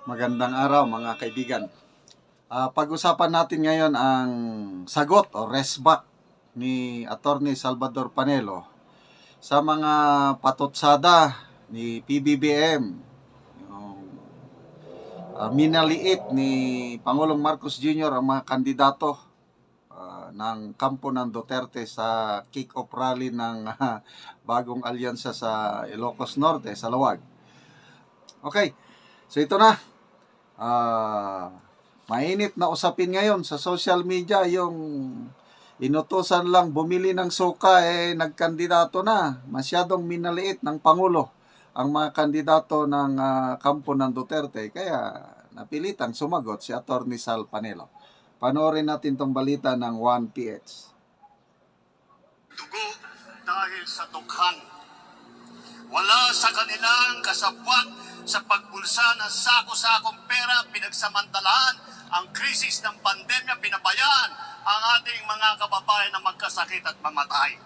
Magandang araw mga kaibigan. Pag-usapan natin ngayon ang sagot o resback ni Attorney Salvador Panelo sa mga patutsada ni PBBM, yung minaliit ni Pangulong Marcos Jr. ang mga kandidato ng kampo ng Duterte sa kick-off rally ng bagong alyansa sa Ilocos Norte, sa Lawag. Okay, so ito na. Mainit na usapin ngayon sa social media yung inutusan lang bumili ng suka nagkandidato na. Masyadong minaliit ng Pangulo ang mga kandidato ng kampo ng Duterte, kaya napilitang sumagot si Attorney Sal Panelo. Panoorin natin tong balita ng 1PH. Dugo dahil sa dukhan. Wala sa kanilang kasabwat sa pagbulsa ng sako-sakong pera, pinagsamantalahan ang krisis ng pandemya, pinabayaan ang ating mga kababayan na magkasakit at mamatay.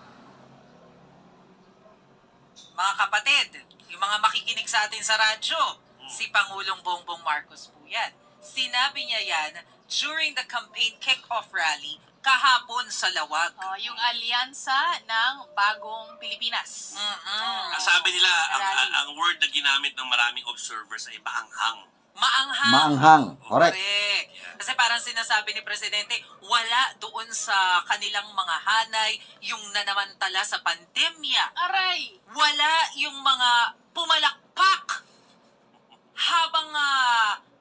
Mga kapatid, yung mga makikinig sa atin sa radyo, si Pangulong Bongbong Marcos po yan. Sinabi niya yan during the campaign kick-off rally kahapon sa Lawag. Yung alyansa ng Bagong Pilipinas. Ang sabi nila, ang word na ginamit ng maraming observers ay maanghang. Maanghang. Maanghang, correct. Kasi parang sinasabi ni Presidente, wala doon sa kanilang mga hanay yung nanamantala sa pandemya. Aray! Wala yung mga pumalakpak habang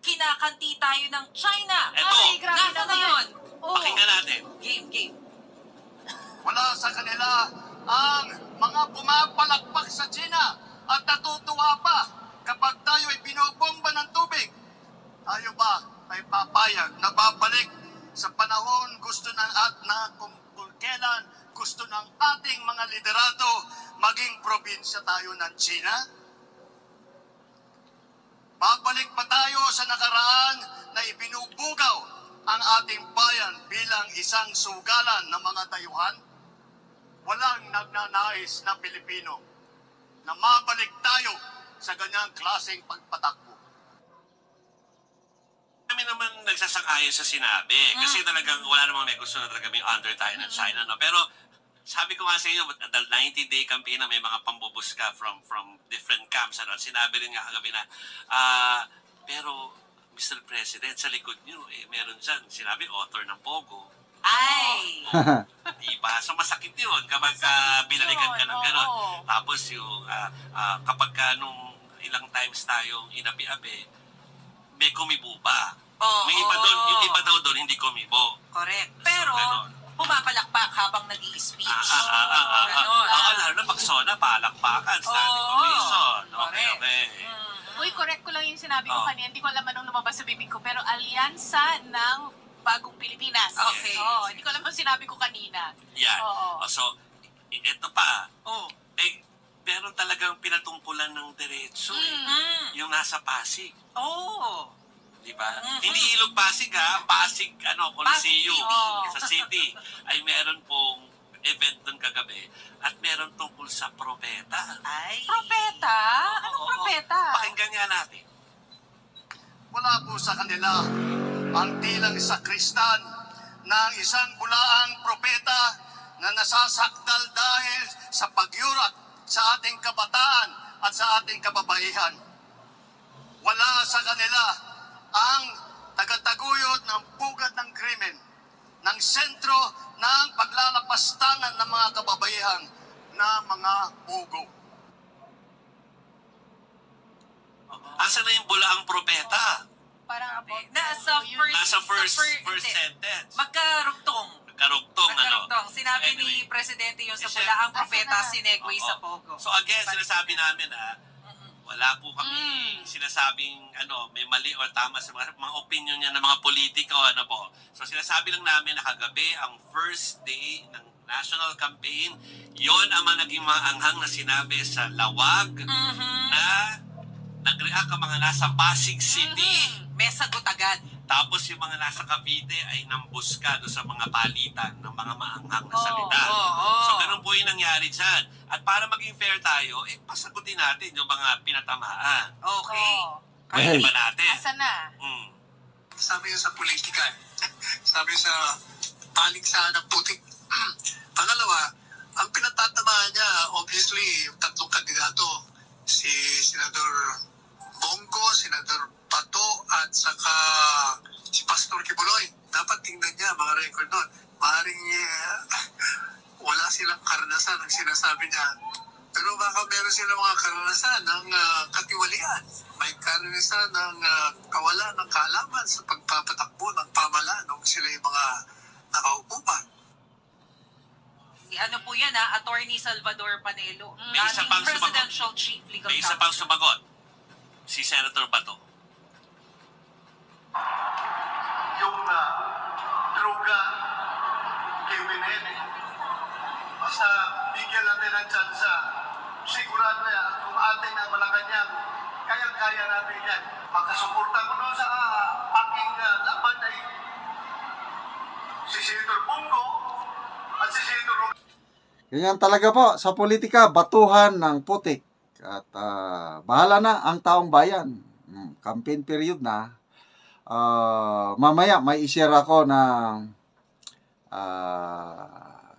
kinakanti tayo ng China. Eto, Aray, grabe Nasa na naman. yun? pakinggan natin. Game. Wala sa kanila ang mga pumapalakpak sa China at natutuwa pa kapag tayo ay binobomba ng tubig. Tayo ba ay papayag na babalik sa panahon gusto ng kung kailan gusto ng ating mga liderato maging probinsya tayo ng China? Babalik pa tayo sa nakaraan na ibinubugaw ang ating bayan bilang isang sugalan ng mga dayuhan? Walang nagnanais na Pilipino na mabalik tayo sa ganyang klaseng pagpatakbo. Kami naman nagsasang-ayon sa sinabi. Kasi talagang wala namang may gusto na talaga may under tayo ng China. No? Pero sabi ko nga sa inyo, the 90-day campaign na may mga pambubuska from different camps. Ano? Sinabi rin nga kagabi na, pero Mr. President, sa likod niyo, meron dyan, sinabi, author ng Pogo. Ay! Diba? So masakit yun kapag binalikan ka ng gano'n. Tapos yung kapag nung ilang times tayong inabi-abi, may kumibo ba? May iba doon, yung iba daw doon hindi kumibo. Correct. Pero, pumapalakpak habang nag-i-speech. Lalo na pag sona, palakpakan, standing ovation. Okay. Uy, correct ko lang yung sinabi ko kanina. Hindi ko alam anong lumabas sa bibig ko. Pero alyansa ng Bagong Pilipinas. Okay. Hindi ko alam ang sinabi ko kanina. Yan. So, ito pa. Pero talagang pinatungkulan ng diretso yung nasa Pasig. Diba? Hindi Ilog Pasig Pasig, Coliseum. Sa city. Ay meron pong event doon kagabi at meron tungkol sa propeta. Propeta? Anong propeta? Pakinggan nga natin. Wala po sa kanila ang tilang sakristan ng isang bulaang propeta na nasasakdal dahil sa pagyurak sa ating kabataan at sa ating kababaihan. Wala sa kanila ang tagataguyod ng pugad ng krimen, ng sentro ng paglalapastangan ng mga kababaihan na mga pugo. Asa na yung bulaang propeta? Parang about Nasa first sentence. Magkarugtong. Karugtong, Sinabi ni Anyway. Presidente yung sa bulaang propeta, sinegway sa Pogo. So again, sinasabi namin wala po kami sinasabing may mali o tama sa mga opinion niya ng mga politiko, po. So sinasabi lang namin na kagabi ang first day ng national campaign, yon ang naging maanghang na sinabi sa Lawag na nag-react ang mga nasa Pasig City. May sagot agad. Tapos yung mga nasa Cavite ay nambuska doon sa mga palitan ng mga maanghang na salita. So ganun po yung nangyari dyan. At para maging fair tayo, pasagutin natin yung mga pinatamaan. Okay. Kaya ba natin? Asa na? Mm. Sabi yun sa politika. Sabi sa paligsahan ng putik. Pangalawa, ang pinatatamaan niya, obviously, yung tatlong kandidato. Si Senador Bongo, Senador Pato, at saka si Pastor Kibuloy. Dapat tingnan niya mga record nun. Maaaring wala silang karanasan ang sinasabi niya. Pero baka meron silang mga karanasan ng katiwalian. May karanasan ng kawalan ng kaalaman sa pagpapatakbo ng pamahalaan nung sila yung mga nakaupo pa. Si ano po yan Attorney Salvador Panelo, May isa dating pang sumagot. Presidential Chief Legal May isa Counsel. pang sumagot. Si Senator Bato. Yung droga kay Benene, basta bigyan natin ng tsansa. Sigurado yan, kung atin ang Malacanang, kaya-kaya natin yan. Makasuporta ko doon sa aking laban ay si Senator Bongo at si Senator Ganyan talaga po sa politika, batuhan ng putik. At bahala na ang taong bayan. Campaign period na. Mamaya may i-share ako ng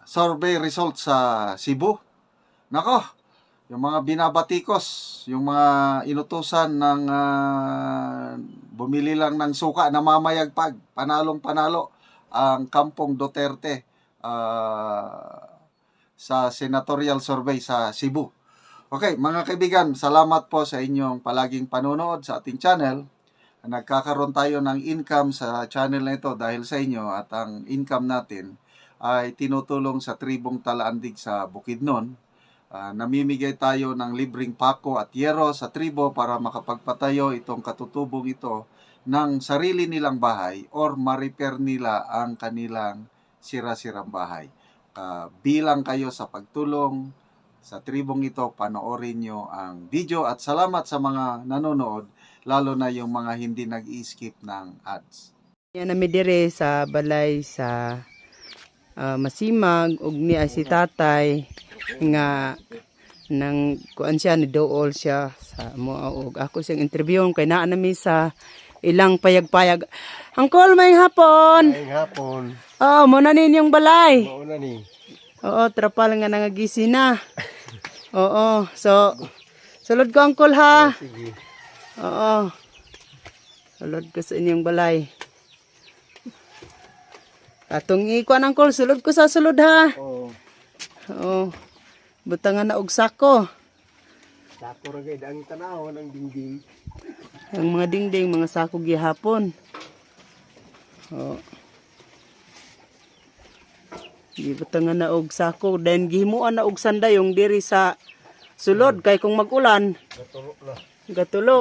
survey results sa Cebu. Nako, yung mga binabatikos, yung mga inutusan ng bumili lang ng suka na mamayagpag, panalong-panalo ang kampong Duterte sa senatorial survey sa Cebu. Okay, mga kaibigan, salamat po sa inyong palaging panonood sa ating channel. Nagkakaroon tayo ng income sa channel na ito dahil sa inyo at ang income natin ay tinutulong sa tribong Talaandig sa Bukidnon. Namimigay tayo ng libreng pako at yero sa tribo para makapagpatayo itong katutubong ito ng sarili nilang bahay or ma-repair nila ang kanilang sira-sirang bahay. Bilang kayo sa pagtulong sa tribong ito, panoorin nyo ang video at salamat sa mga nanonood, lalo na yung mga hindi nag-i-skip ng ads. Yan nami dire sa balay sa Masimag ug ni si tatay nga nang kuan siya ni dool siya sa mo og ako siyang interview kay naa nami sa ilang payag-payag. Angkol may hapon. Ay hapon. Oh, mo na ninyong balay. Mauna ni. Oo, trapal nga nangagisi na. Oo, so sulod ko angkol ha. Sige. Oo. Sulod ko sa inyong balay. Atong ikuan angkol, sulod ko sa sulod ha. Oh, Oo. Butangan na og sako. sako ra gid ang tanaw ng dingding. Ang mga dingding, mga sako gihapon. Oo. Gibutangan na og sako, then gihimuan na og sandayong diri sa sulod kay kung mag-ulan, Naturo na. gatulo.